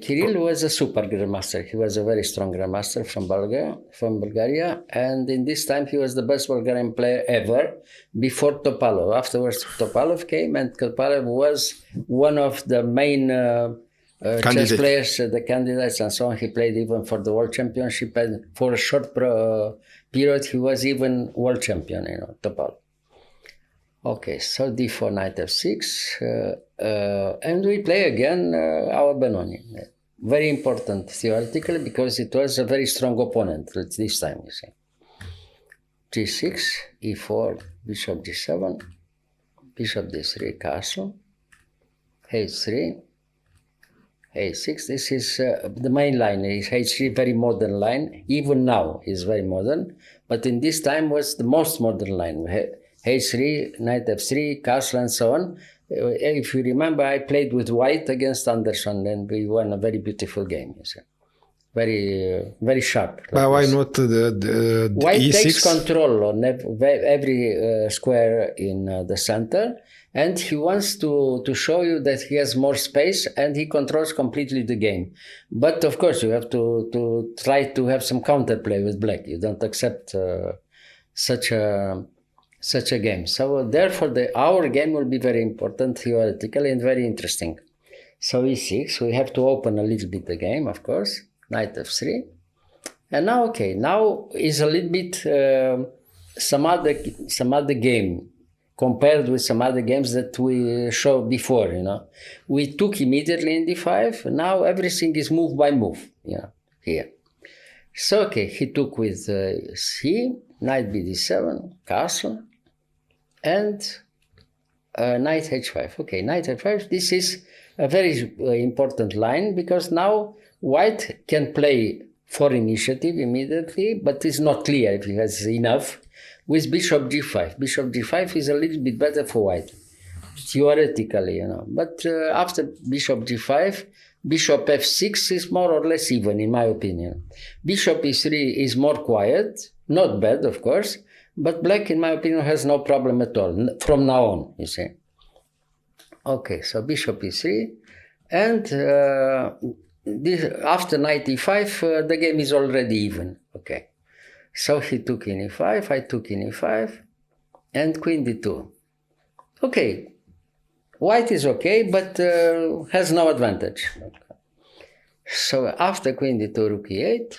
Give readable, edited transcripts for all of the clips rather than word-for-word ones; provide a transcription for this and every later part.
Kiril was a super grandmaster. He was a very strong grandmaster from Bulgaria, and in this time he was the best Bulgarian player ever before Topalov. Afterwards, Topalov came, and Topalov was one of the main chess players, the candidates, and so on. He played even for the World Championship, and for a short period, he was even world champion. Topalov. Okay, so d4, knight f6, and we play again our Benoni. Very important theoretically because it was a very strong opponent this time, you see. g6, e4, bishop g7, bishop d3, castle, h3, h6. This is the main line. Is h3, very modern line. Even now is very modern, but in this time was the most modern line. h3, knight f3, castle, and so on. If you remember, I played with white against Anderson, and we won a very beautiful game. You see. Very, very sharp. But why not the white e6? Takes control on every square in the center, and he wants to show you that he has more space and he controls completely the game. But of course, you have to try to have some counterplay with black. You don't accept such a game. So therefore, our game will be very important theoretically and very interesting. So e6, we have to open a little bit the game, of course. Knight f3. And now, okay, now is a little bit some other game compared with some other games that we showed before, We took immediately in d5. Now everything is move by move, here. So, okay, he took with c, knight bd7, castle, and knight h5. Okay, knight h5, this is a very important line because now white can play for initiative immediately, but it's not clear if he has enough with bishop g5. Bishop g5 is a little bit better for white, theoretically, But after bishop g5, bishop f6 is more or less even, in my opinion. Bishop e3 is more quiet, not bad, of course, but black, in my opinion, has no problem at all from now on, you see. Okay, so bishop e3, and after knight e5, the game is already even. Okay, so he took in e5, I took in e5, and queen d2. Okay, white is okay, but has no advantage. Okay. So after queen d2, rook e8,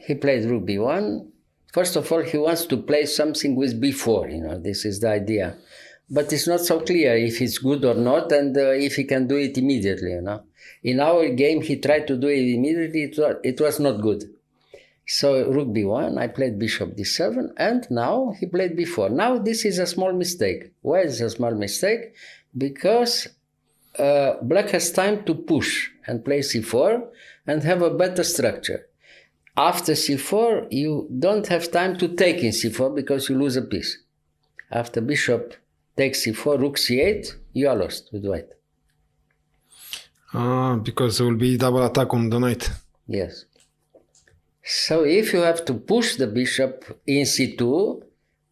he played rook b1. First of all, he wants to play something with b4, this is the idea. But it's not so clear if it's good or not, and if he can do it immediately, In our game, he tried to do it immediately, it was not good. So rook b1, I played bishop d7, and now he played b4. Now this is a small mistake. Why is it a small mistake? Because black has time to push and play c4 and have a better structure. After c4, you don't have time to take in c4 because you lose a piece. After bishop takes c4, rook c8, you are lost with white. Because there will be double attack on the knight. Yes. So if you have to push the bishop in c2,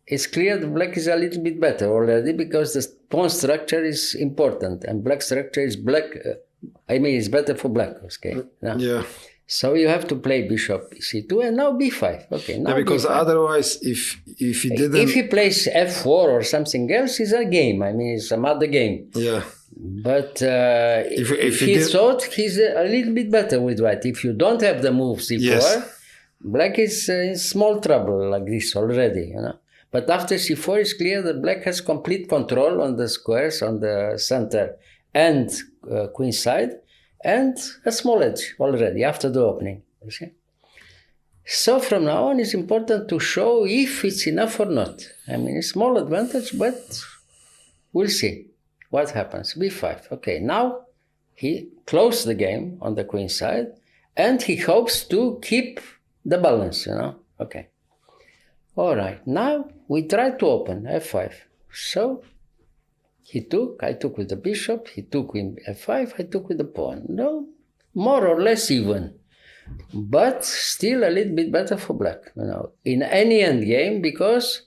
it's clear that black is a little bit better already because the pawn structure is important and black structure is it's better for black, okay? Yeah. So you have to play bishop c2 and now b5. Okay. Now because b5. Otherwise, if he didn't, if he plays f4 or something else, it's a game. It's some other game. Yeah. But if he thought he's a little bit better with white. If you don't have the move c4, yes, black is in small trouble like this already. But after c4, it's clear that black has complete control on the squares on the center and queen side. And a small edge already after the opening, you see. So from now on, it's important to show if it's enough or not. A small advantage, but we'll see what happens. b5. Okay, now he closed the game on the queen side, and he hopes to keep the balance, Okay. All right, now we try to open f5. So I took with the bishop, he took with f5, I took with the pawn. No, more or less even, but still a little bit better for black, in any endgame because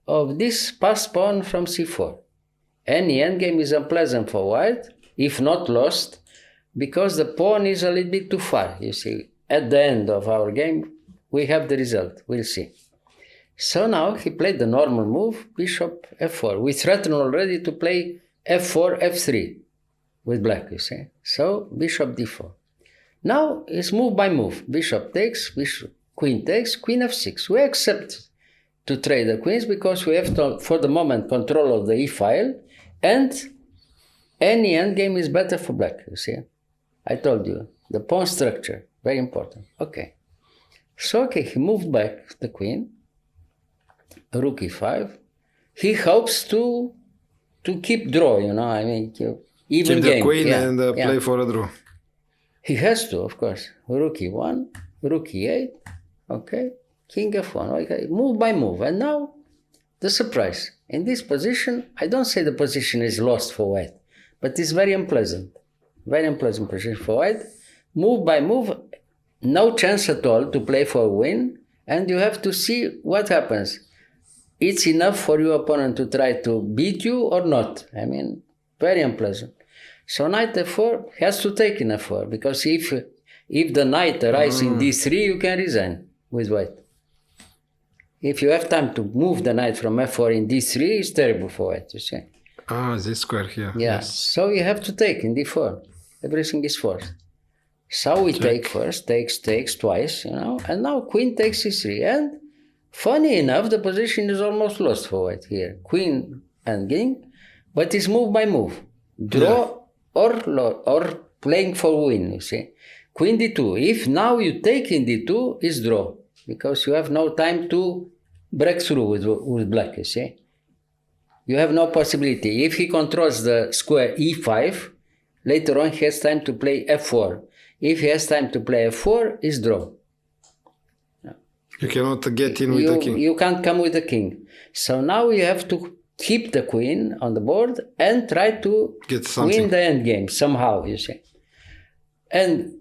of this passed pawn from c4. Any endgame is unpleasant for white, if not lost, because the pawn is a little bit too far, you see. At the end of our game, we have the result. We'll see. So now he played the normal move, bishop f4. We threatened already to play f4, f3 with black, you see. So bishop d4. Now it's move by move. Bishop takes, queen takes, queen f6. We accept to trade the queens because we have, to, for the moment, control of the e file, and any endgame is better for black, you see. I told you, the pawn structure, very important. Okay. So, okay, he moved back the queen, rook e5. He hopes to keep draw, you know, I mean, even Keep game. the queen and play yeah. for a draw. He has to, of course. Rook e1, rook e8, okay, king f1, okay, move by move. And now, the surprise. In this position, I don't say the position is lost for white, but it's very unpleasant. Very unpleasant position for white. Move by move, no chance at all to play for a win, and you have to see what happens. It's enough for your opponent to try to beat you or not. I mean, very unpleasant. So knight f4 has to take in f4, because if the knight arrives in d3, you can resign with white. If you have time to move the knight from f4 in d3, it's terrible for white, you see. Ah, this square here. Yeah, Yes. so you have to take in d4. Everything is forced. So we take first, takes twice, you know, and now queen takes e3. And funny enough, the position is almost lost for white here. Queen and king, but it's move by move. Draw or playing for win, you see. Queen d2. If now you take in d2, it's draw, because you have no time to break through with black, you see. You have no possibility. If he controls the square e5, later on he has time to play f4. If he has time to play f4, it's draw. You cannot get in with the king. You can't come with the king. So now you have to keep the queen on the board and try to win the endgame somehow, you see. And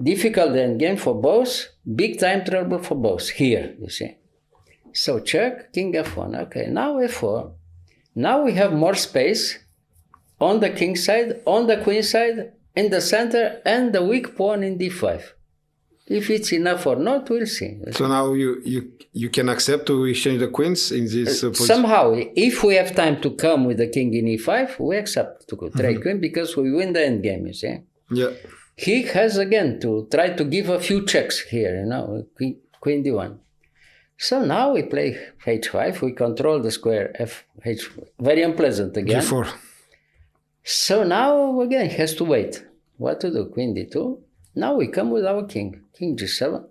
difficult endgame for both, big time trouble for both here, you see. So check, king f1. Okay, now f4. Now we have more space on the king side, on the queen side, in the center, and the weak pawn in d5. If it's enough or not, we'll see. So now you can accept to exchange the queens in this position? Somehow, if we have time to come with the king in e5, we accept to trade queen, because we win the endgame, you see. Yeah. He has again to try to give a few checks here, you know, queen d1. So now we play h5, we control the square h, very unpleasant again. g4. So now again he has to wait. What to do? Queen d2. Now we come with our king. King g7,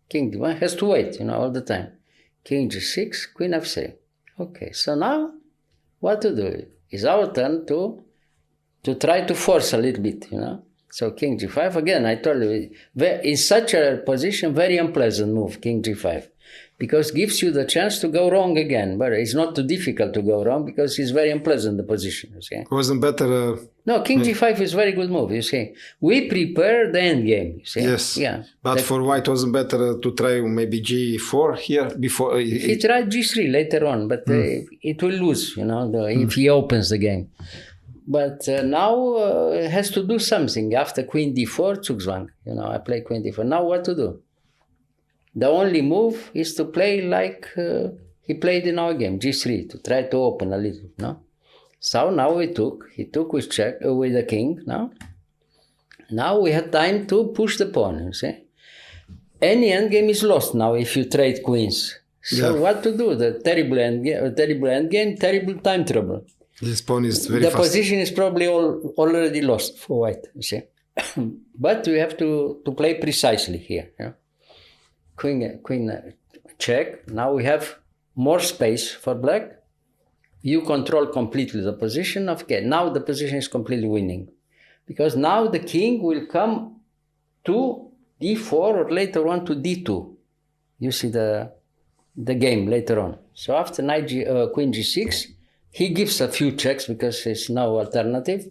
king d1 has to wait, you know, all the time. King g6, queen f3. Okay, so now what to do? It's our turn to try to force a little bit, you know. So king g5, again, I told you, in such a position, very unpleasant move, king g5. Because gives you the chance to go wrong again. But it's not too difficult to go wrong, because it's very unpleasant, the position, you see. Wasn't better... No, king g5 is very good move, you see. We prepare the end game, you see. Yes, yeah. But for white, wasn't better to try maybe g4 here before... He tried g3 later on, but it will lose, you know, if he opens the game. But now it has to do something. After queen d4, Zugzwang, you know, I play queen d4. Now what to do? The only move is to play like he played in our game, g3, to try to open a little, no? So now he took with check, with the king, no? Now we have time to push the pawn, you see? Any endgame is lost now if you trade queens. So what to do? The terrible endgame, terrible time trouble. This pawn is very fast. The position is probably already lost for white, you see? But we have to play precisely here, yeah? Queen check. Now we have more space for black. You control completely the position. Okay, now the position is completely winning, because now the king will come to d4 or later on to d2. You see the game later on. So after queen g6, he gives a few checks because there's no alternative.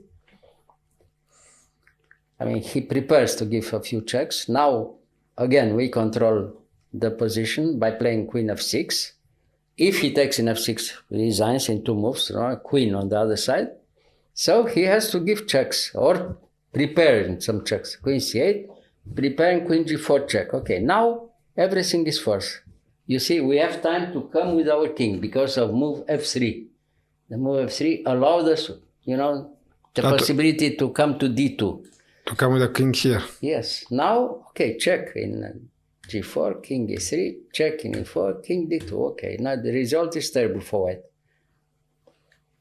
I mean, he prepares to give a few checks. Now, again, we control the position by playing queen f6. If he takes in f6, he resigns in two moves, queen on the other side. So he has to give checks or preparing some checks. Queen c8, preparing queen g4 check. Okay, now everything is forced. You see, we have time to come with our king because of move f3. The move f3 allowed us, the possibility to come to d2. To come with a king here. Yes. Now, okay, check in g4, king e3, check in e4, king d2. Okay, now the result is terrible for white.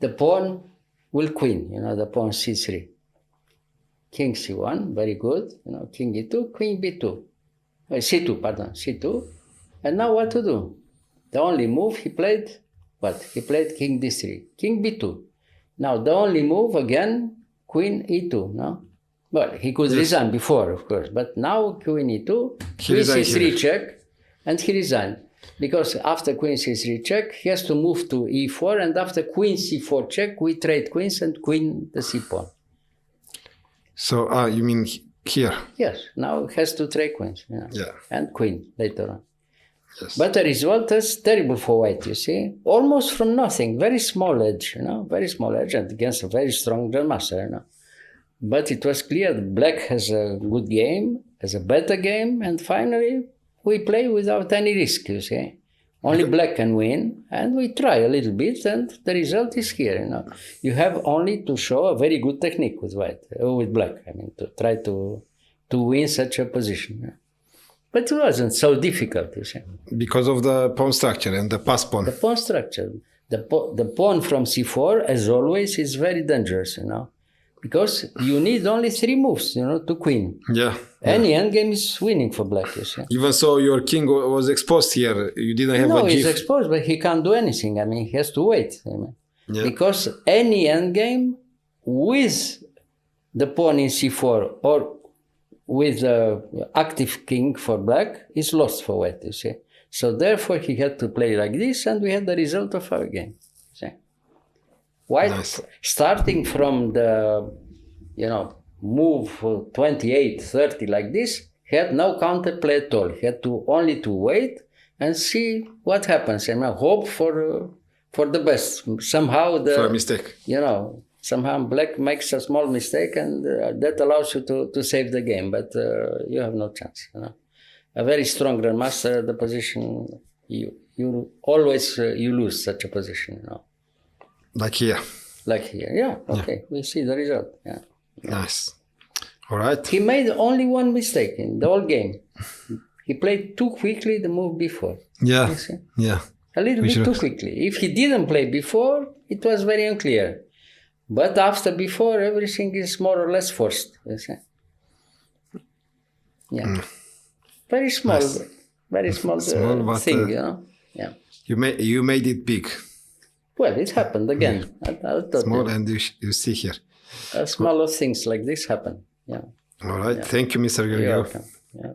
The pawn will queen, the pawn c3. King c1, very good. King e2, queen b2. c2. And now what to do? The only move he played, what? He played king d3, king b2. Now the only move again, queen e2, no? Well, he could resign before, of course, but now queen e2, queen c3 check, and he resigned. Because after queen c3 check, he has to move to e4, and after queen c4 check, we trade queens and queen the c pawn. So, you mean here? Yes, now he has to trade queens. Yeah. And queen later on. Yes. But the result is terrible for white, you see. Almost from nothing, very small edge, very small edge, and against a very strong grandmaster, But it was clear that black has a good game, has a better game, and finally we play without any risk, you see. Only black can win, and we try a little bit, and the result is here, You have only to show a very good technique with with black, to try to win such a position. But it wasn't so difficult, you see. Because of the pawn structure and the pass pawn. The pawn structure. The pawn from c4, as always, is very dangerous, Because you need only 3 moves, to queen. Yeah. Any endgame is winning for black, you see. Even so, your king was exposed here. You didn't have a No, gift. he's exposed, but he can't do anything. He has to wait. Yeah. Because any endgame with the pawn in c4 or with the active king for black is lost for white, you see. So therefore he had to play like this, and we had the result of our game. See? White, starting from the, move 28, 30 like this, he had no counterplay at all. He had to only to wait and see what happens. Hope for the best. Somehow for a mistake. Somehow black makes a small mistake, and that allows you to save the game, but you have no chance. A very strong grandmaster, the position, you always you lose such a position. Like here. Like here, yeah. Okay, we see the result. Yeah. Nice. All right. He made only one mistake in the whole game. He played too quickly the move before. Yeah. You see? Yeah. A little bit too quickly. If he didn't play before, it was very unclear. But after before, everything is more or less forced. You see? Yeah. Very small, very small thing, Yeah. You made it big. Well, it happened again. Yeah. Small, and you see here. Smaller things like this happen. Yeah. All right. Yeah. Thank you, Mr. Gheorghiu. You're welcome. Yeah.